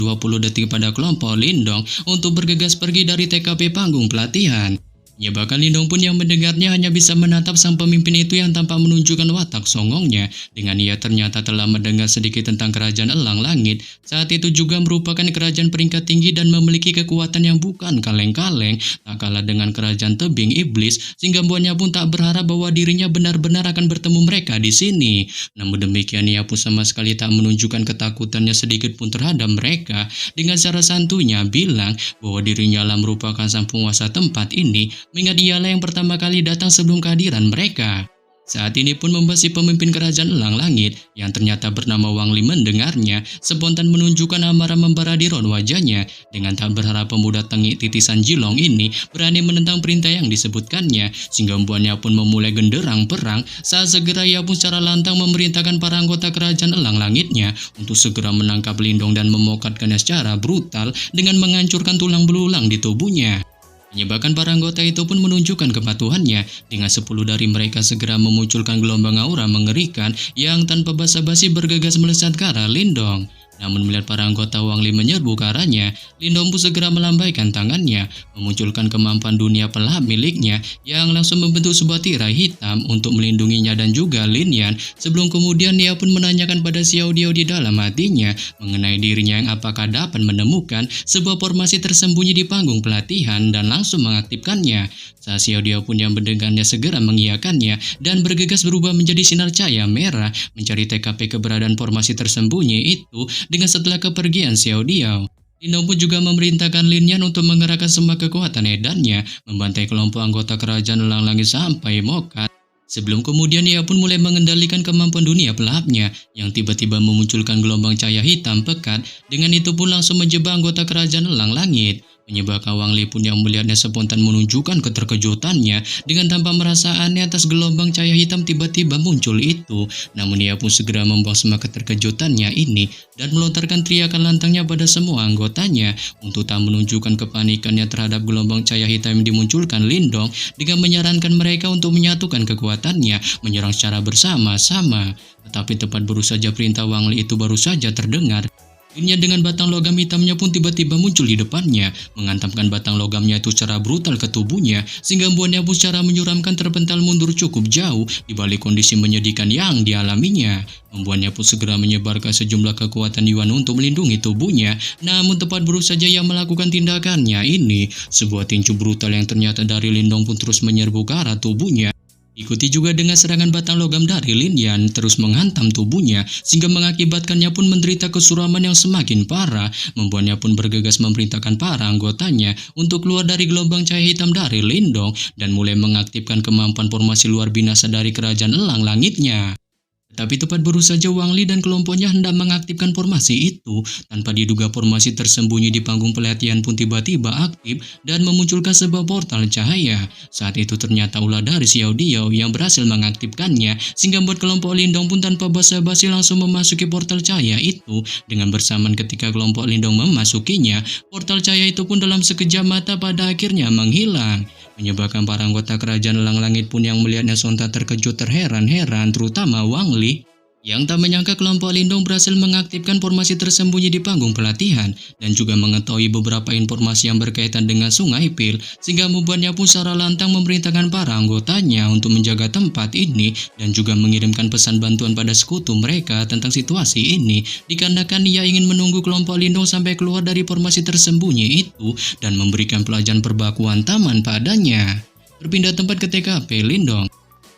20 detik pada kelompok Lindong untuk bergegas pergi dari TKP panggung pelatihan. Menyebabkan Lindong pun yang mendengarnya hanya bisa menatap sang pemimpin itu yang tanpa menunjukkan watak songongnya. Dengan ia ternyata telah mendengar sedikit tentang kerajaan Elang Langit. Saat itu juga merupakan kerajaan peringkat tinggi dan memiliki kekuatan yang bukan kaleng-kaleng, tak kalah dengan kerajaan tebing iblis, sehingga membuatnya pun tak berharap bahwa dirinya benar-benar akan bertemu mereka di sini. Namun demikian ia pun sama sekali tak menunjukkan ketakutannya sedikit pun terhadap mereka. Dengan cara santuinya bilang bahwa dirinya lah merupakan sang penguasa tempat ini, mengingat ialah yang pertama kali datang sebelum kehadiran mereka. Saat ini pun membahas si pemimpin kerajaan Elang Langit yang ternyata bernama Wang Li mendengarnya, spontan menunjukkan amarah membara di raut wajahnya. Dengan tak berharap pemuda tengik titisan Jilong ini berani menentang perintah yang disebutkannya, sehingga membuatnya pun memulai genderang perang. Saat segera ia pun secara lantang memerintahkan para anggota kerajaan Elang Langitnya untuk segera menangkap Lindong dan memokatkannya secara brutal dengan menghancurkan tulang belulang di tubuhnya. Menyebabkan para anggota itu pun menunjukkan kepatuhannya. Dengan 10 dari mereka segera memunculkan gelombang aura mengerikan yang tanpa basa-basi bergegas melesat ke arah Lindong. Namun melihat para anggota Wang Li menyerbu ke arahnya, Lindong pun segera melambaikan tangannya, memunculkan kemampuan dunia pelahap miliknya yang langsung membentuk sebuah tirai hitam untuk melindunginya dan juga Lin Yan. Sebelum kemudian ia pun menanyakan pada Xiao Diao di dalam hatinya mengenai dirinya yang apakah dapat menemukan sebuah formasi tersembunyi di panggung pelatihan dan langsung mengaktifkannya. Saat Xiao Diao pun yang mendengarnya segera mengiyakannya dan bergegas berubah menjadi sinar cahaya merah mencari TKP keberadaan formasi tersembunyi itu. Dengan setelah kepergian Xiao Diao, Lindong pun juga memerintahkan Lin Yan untuk mengerahkan semua kekuatan edarnya, membantai kelompok anggota kerajaan Elang Langit sampai mokat. Sebelum kemudian ia pun mulai mengendalikan kemampuan dunia pelahapnya yang tiba-tiba memunculkan gelombang cahaya hitam pekat. Dengan itu pun langsung menjebak anggota kerajaan Elang Langit. Menyebabkan Wang Li pun yang melihatnya spontan menunjukkan keterkejutannya dengan tanpa merasa aneh atas gelombang cahaya hitam tiba-tiba muncul itu. Namun ia pun segera membuang semua keterkejutannya ini dan melontarkan teriakan lantangnya pada semua anggotanya untuk tak menunjukkan kepanikannya terhadap gelombang cahaya hitam yang dimunculkan Lindong, dengan menyarankan mereka untuk menyatukan kekuatannya menyerang secara bersama-sama. Tetapi tepat baru saja perintah Wang Li itu baru saja terdengar, Lin Yan dengan batang logam hitamnya pun tiba-tiba muncul di depannya, menghantamkan batang logamnya itu secara brutal ke tubuhnya, sehingga membuatnya pun secara menyeramkan terpental mundur cukup jauh di balik kondisi menyedihkan yang dialaminya. Membuatnya pun segera menyebarkan sejumlah kekuatan Yuan untuk melindungi tubuhnya. Namun tepat baru saja ia melakukan tindakannya ini, sebuah tinju brutal yang ternyata dari Lindong pun terus menyerbu ke arah tubuhnya. Ikuti juga dengan serangan batang logam dari Lin Yan terus menghantam tubuhnya, sehingga mengakibatkannya pun menderita kesuraman yang semakin parah. Membuatnya pun bergegas memerintahkan para anggotanya untuk keluar dari gelombang cahaya hitam dari Lindong dan mulai mengaktifkan kemampuan formasi luar binasa dari kerajaan Elang Langitnya. Tapi tepat baru saja Wang Li dan kelompoknya hendak mengaktifkan formasi itu, tanpa diduga formasi tersembunyi di panggung pelatihan pun tiba-tiba aktif dan memunculkan sebuah portal cahaya. Saat itu ternyata ulah dari Xiao Diao yang berhasil mengaktifkannya, sehingga membuat kelompok Lindong pun tanpa basa-basi langsung memasuki portal cahaya itu. Dengan bersamaan ketika kelompok Lindong memasukinya, portal cahaya itu pun dalam sekejap mata pada akhirnya menghilang. Menyebabkan para anggota kerajaan Elang Langit pun yang melihatnya sontak terkejut terheran-heran, terutama Wang Li yang tak menyangka kelompok Lindong berhasil mengaktifkan formasi tersembunyi di panggung pelatihan dan juga mengetahui beberapa informasi yang berkaitan dengan Sungai Pil, sehingga membuatnya pun secara lantang memerintahkan para anggotanya untuk menjaga tempat ini dan juga mengirimkan pesan bantuan pada sekutu mereka tentang situasi ini, dikarenakan ia ingin menunggu kelompok Lindong sampai keluar dari formasi tersembunyi itu dan memberikan pelajaran perbakuan taman padanya. Berpindah tempat ke TKP Lindong,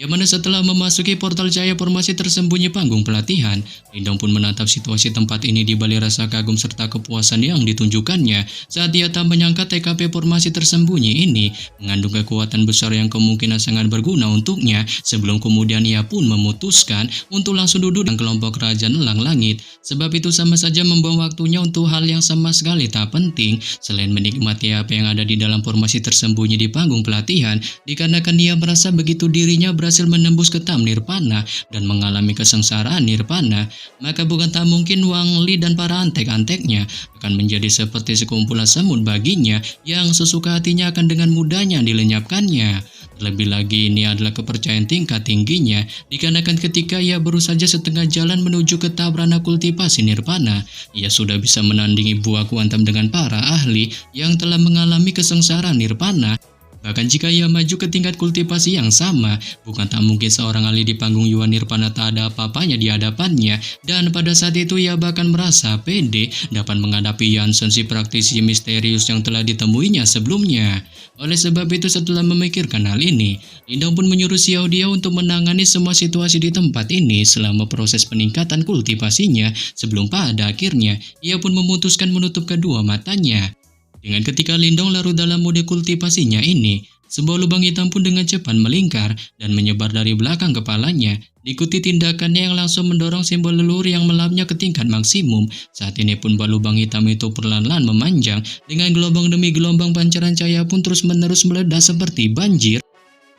yang mana setelah memasuki portal cahaya formasi tersembunyi panggung pelatihan, Lindong pun menatap situasi tempat ini di balik rasa kagum serta kepuasan yang ditunjukkannya saat dia tak menyangka TKP formasi tersembunyi ini mengandung kekuatan besar yang kemungkinan sangat berguna untuknya. Sebelum kemudian ia pun memutuskan untuk langsung duduk dengan kelompok kerajaan Elang Langit, sebab itu sama saja membuang waktunya untuk hal yang sama sekali tak penting selain menikmati apa yang ada di dalam formasi tersembunyi di panggung pelatihan, dikarenakan dia merasa begitu dirinya berhasil menembus ke tam nirvana dan mengalami kesengsaraan nirvana, maka bukan tak mungkin Wang Li dan para antek-anteknya akan menjadi seperti sekumpulan semut baginya yang sesuka hatinya akan dengan mudahnya dilenyapkannya. Terlebih lagi ini adalah kepercayaan tingkat tingginya, dikarenakan ketika ia baru saja setengah jalan menuju ke tahap ranah kultivasi nirvana, ia sudah bisa menandingi buah kuantum dengan para ahli yang telah mengalami kesengsaraan nirvana. Bahkan jika ia maju ke tingkat kultivasi yang sama, bukan tak mungkin seorang ahli di panggung Yuan Nirvana tak ada apa-apanya di hadapannya, dan pada saat itu ia bahkan merasa pede dapat menghadapi Yansen, si praktisi misterius yang telah ditemuinya sebelumnya. Oleh sebab itu, setelah memikirkan hal ini, Lindong pun menyuruh Xiao Dia untuk menangani semua situasi di tempat ini selama proses peningkatan kultivasinya, sebelum pada akhirnya ia pun memutuskan menutup kedua matanya. Dengan ketika Lindong larut dalam mode kultivasinya ini, sebuah lubang hitam pun dengan cepat melingkar dan menyebar dari belakang kepalanya. Diikuti tindakannya yang langsung mendorong simbol leluhur yang melapnya ke tingkat maksimum. Saat ini pun buah lubang hitam itu perlahan-lahan memanjang, dengan gelombang demi gelombang pancaran cahaya pun terus-menerus meledak seperti banjir.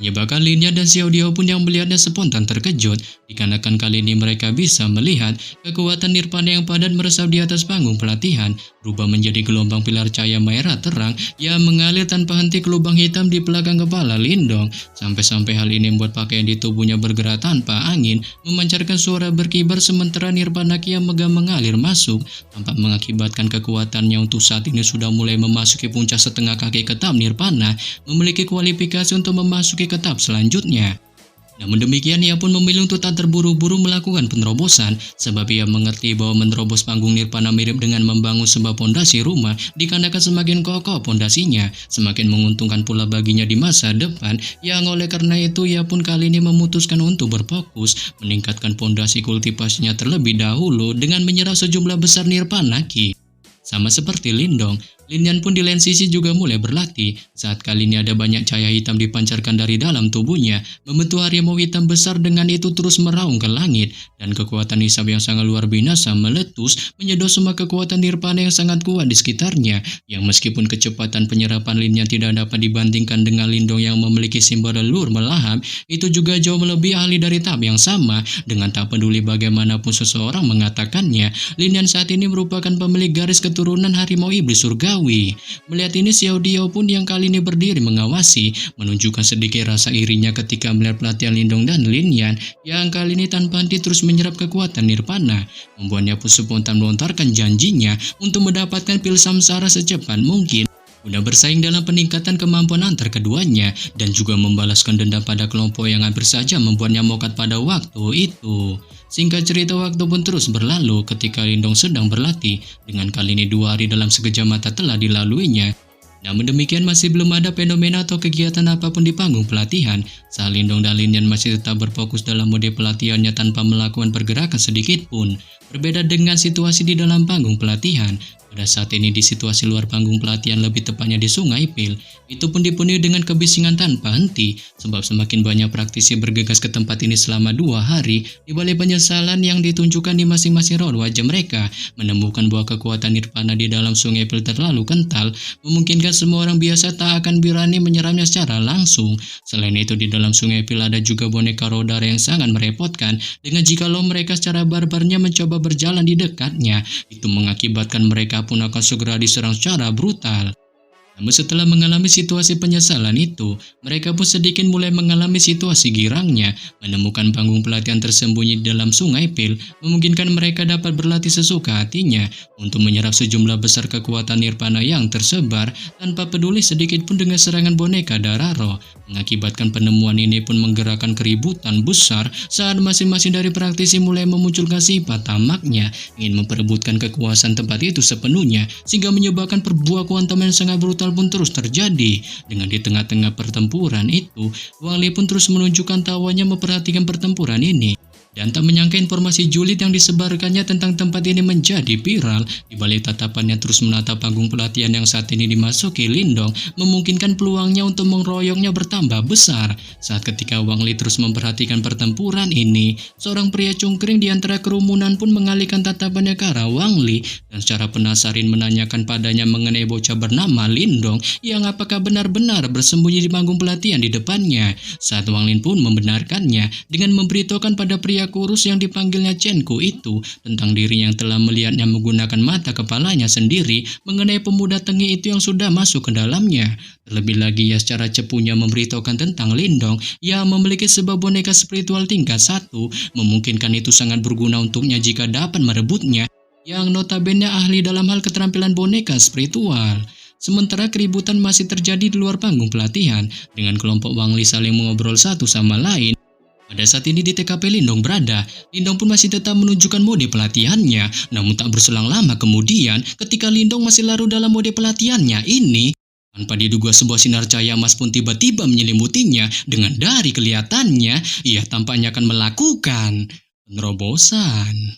Menyebabkan Linya dan Xiao Diao pun yang melihatnya spontan terkejut, dikarenakan kali ini mereka bisa melihat kekuatan nirvana yang padat meresap di atas panggung pelatihan, berubah menjadi gelombang pilar cahaya merah terang yang mengalir tanpa henti ke lubang hitam di belakang kepala Lindong. Sampai-sampai hal ini membuat pakaian di tubuhnya bergerak tanpa angin, memancarkan suara berkibar sementara nirvana yang megah mengalir masuk, tanpa mengakibatkan kekuatannya untuk saat ini sudah mulai memasuki puncak setengah kaki ke tahap nirvana, memiliki kualifikasi untuk memasuki ke tahap selanjutnya. Namun demikian, ia pun memilih untuk tak terburu-buru melakukan penerobosan, sebab ia mengerti bahwa menerobos panggung nirvana mirip dengan membangun sebuah pondasi rumah, dikarenakan semakin kokoh pondasinya, semakin menguntungkan pula baginya di masa depan. Yang oleh karena itu, ia pun kali ini memutuskan untuk berfokus meningkatkan pondasi kultivasinya terlebih dahulu dengan menyerap sejumlah besar nirvana ki. Sama seperti Lindong, Lin pun di lain sisi juga mulai berlatih. Saat kali ini ada banyak cahaya hitam dipancarkan dari dalam tubuhnya, membentuk harimau hitam besar, dengan itu terus meraung ke langit, dan kekuatan hisab yang sangat luar biasa meletus, menyedot semua kekuatan nirvana yang sangat kuat di sekitarnya, yang meskipun kecepatan penyerapan Lin tidak dapat dibandingkan dengan Lindong yang memiliki simbol leluhur melahap, itu juga jauh melebihi ahli dari tahap yang sama. Dengan tak peduli bagaimanapun seseorang mengatakannya, Lin saat ini merupakan pemilik garis keturunan harimau iblis surgawi. Melihat ini, Xiao Diao pun yang kali ini berdiri mengawasi, menunjukkan sedikit rasa irinya ketika melihat pelatihan Lindong dan Lin yang kali ini tanpa henti terus menyerap kekuatan nirvana, membuatnya pun spontan melontarkan janjinya untuk mendapatkan pil samsara secepat mungkin, guna bersaing dalam peningkatan kemampuan antar keduanya, dan juga membalaskan dendam pada kelompok yang hampir saja membuatnya mokat pada waktu itu. Singkat cerita, waktu pun terus berlalu ketika Lindong sedang berlatih. Dengan kali ini 2 hari dalam sekejap mata telah dilaluinya. Namun demikian, masih belum ada fenomena atau kegiatan apapun di panggung pelatihan. Saat Lindong dan Lin masih tetap berfokus dalam mode pelatihannya tanpa melakukan pergerakan sedikit pun. Berbeda dengan situasi di dalam panggung pelatihan, pada saat ini di situasi luar panggung pelatihan, lebih tepatnya di Sungai Pil, itu pun dipenuhi dengan kebisingan tanpa henti, sebab semakin banyak praktisi bergegas ke tempat ini selama 2 hari. Di balik penyesalan yang ditunjukkan di masing-masing raut wajah mereka, menemukan bahwa kekuatan nirvana di dalam Sungai Pil terlalu kental, memungkinkan semua orang biasa tak akan berani menyerapnya secara langsung. Selain itu, di dalam Sungai Pil ada juga boneka rodar yang sangat merepotkan, dengan jikalau mereka secara barbarnya mencoba berjalan di dekatnya, itu mengakibatkan mereka pun akan segera diserang secara brutal. Namun setelah mengalami situasi penyesalan itu, mereka pun sedikit mulai mengalami situasi girangnya. Menemukan panggung pelatihan tersembunyi di dalam Sungai Pil memungkinkan mereka dapat berlatih sesuka hatinya untuk menyerap sejumlah besar kekuatan nirvana yang tersebar tanpa peduli sedikit pun dengan serangan boneka darah roh. Mengakibatkan penemuan ini pun menggerakkan keributan besar saat masing-masing dari praktisi mulai memunculkan sifat tamaknya, ingin memperebutkan kekuasaan tempat itu sepenuhnya, sehingga menyebabkan perbuatan kuantum yang sangat brutal pun terus terjadi. Dengan di tengah-tengah pertempuran itu, Wang Li pun terus menunjukkan tawanya memperhatikan pertempuran ini. Dan tak menyangka informasi julid yang disebarkannya tentang tempat ini menjadi viral. Di balik tatapannya terus menatap panggung pelatihan yang saat ini dimasuki Lindong, memungkinkan peluangnya untuk mengeroyoknya bertambah besar. Saat ketika Wang Li terus memperhatikan pertempuran ini, seorang pria cungkring di antara kerumunan pun mengalihkan tatapannya ke arah Wang Li dan secara penasaran menanyakan padanya mengenai bocah bernama Lindong yang apakah benar-benar bersembunyi di panggung pelatihan di depannya. Saat Wang Li pun membenarkannya dengan memberitahukan pada pria pria kurus yang dipanggilnya Chenku itu tentang diri yang telah melihatnya menggunakan mata kepalanya sendiri mengenai pemuda tengil itu yang sudah masuk ke dalamnya. Terlebih lagi ia secara cepunya memberitahukan tentang Lindong yang memiliki sebuah boneka spiritual tingkat 1, memungkinkan itu sangat berguna untuknya jika dapat merebutnya, yang notabene ahli dalam hal keterampilan boneka spiritual. Sementara keributan masih terjadi di luar panggung pelatihan dengan kelompok Wangli saling mengobrol satu sama lain. Pada saat ini di TKP Lindong berada, Lindong pun masih tetap menunjukkan mode pelatihannya. Namun tak berselang lama kemudian, ketika Lindong masih larut dalam mode pelatihannya ini, tanpa diduga sebuah sinar cahaya emas pun tiba-tiba menyelimutinya. Dengan dari kelihatannya, ia tampaknya akan melakukan penerobosan.